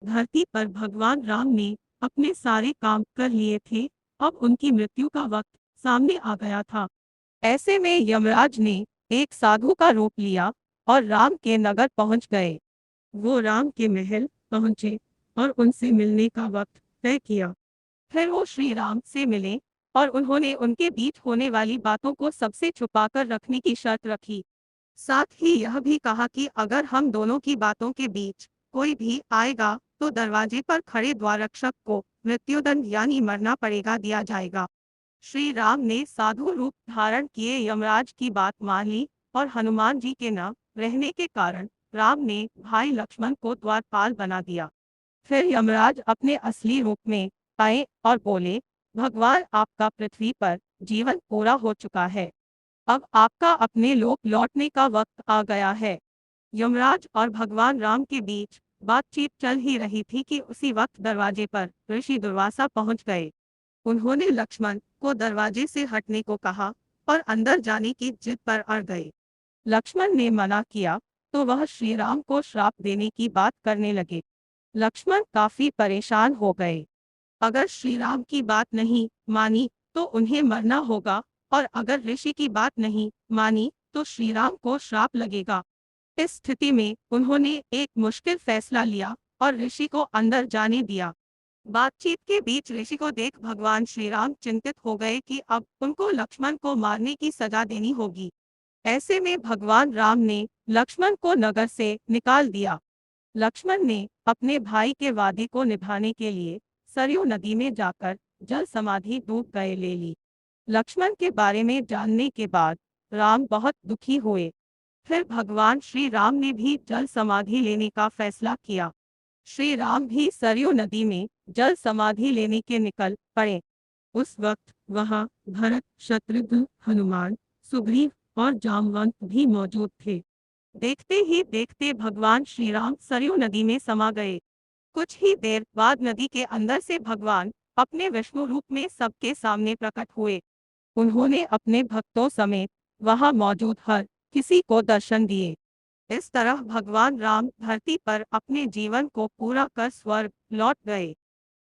धरती पर भगवान राम ने अपने सारे काम कर लिए थे। अब उनकी मृत्यु का वक्त सामने आ गया था। ऐसे में यमराज ने एक साधु का रूप लिया और राम के नगर पहुंच गए। वो राम के महल पहुंचे और उनसे मिलने का वक्त तय किया। फिर वो श्री राम से मिले और उन्होंने उनके बीच होने वाली बातों को सबसे छुपाकर रखने की शर्त रखी। साथ ही यह भी कहा कि अगर हम दोनों की बातों के बीच कोई भी आएगा तो दरवाजे पर खड़े द्वाररक्षक को मृत्युदंड यानी मरना पड़ेगा दिया जाएगा। श्री राम ने साधु रूप धारण किए यमराज की बात मान ली और हनुमान जी के न रहने के कारण राम ने भाई लक्ष्मण को द्वारपाल बना दिया। फिर यमराज अपने असली रूप में आए और बोले, भगवान आपका पृथ्वी पर जीवन पूरा हो चुका है। अब आपका अपने लोक लौटने का वक्त आ गया है। यमराज और भगवान राम के बीच बातचीत चल ही रही थी कि उसी वक्त दरवाजे पर ऋषि दुर्वासा पहुंच गए। उन्होंने लक्ष्मण को दरवाजे से हटने को कहा और अंदर जाने की जिद पर अड़ गए। लक्ष्मण ने मना किया तो वह श्री राम को श्राप देने की बात करने लगे। लक्ष्मण काफी परेशान हो गए। अगर श्री राम की बात नहीं मानी तो उन्हें मरना होगा और अगर ऋषि की बात नहीं मानी तो श्री राम को श्राप लगेगा। इस स्थिति में उन्होंने एक मुश्किल फैसला लिया और ऋषि को अंदर जाने दिया। बातचीत के बीच ऋषि को देख भगवान श्री राम चिंतित हो गए कि अब उनको लक्ष्मण को मारने की सजा देनी होगी। ऐसे में भगवान राम ने लक्ष्मण को नगर से निकाल दिया। लक्ष्मण ने अपने भाई के वादे को निभाने के लिए सरयू नदी में जाकर जल समाधि डूब गए ले ली। लक्ष्मण के बारे में जानने के बाद राम बहुत दुखी हुए। फिर भगवान श्री राम ने भी जल समाधि लेने का फैसला किया। श्री राम भी सरयू नदी में जल समाधि लेने के निकल पड़े। उस वक्त वहां भरत, शत्रुघ्न, हनुमान, सुग्रीव और जामवंत भी मौजूद थे। देखते ही देखते भगवान श्री राम सरयू नदी में समा गए। कुछ ही देर बाद नदी के अंदर से भगवान अपने विष्णु रूप में सबके सामने प्रकट हुए। उन्होंने अपने भक्तों समेत वहां मौजूद हर किसी को दर्शन दिए। इस तरह भगवान राम धरती पर अपने जीवन को पूरा कर स्वर्ग लौट गए।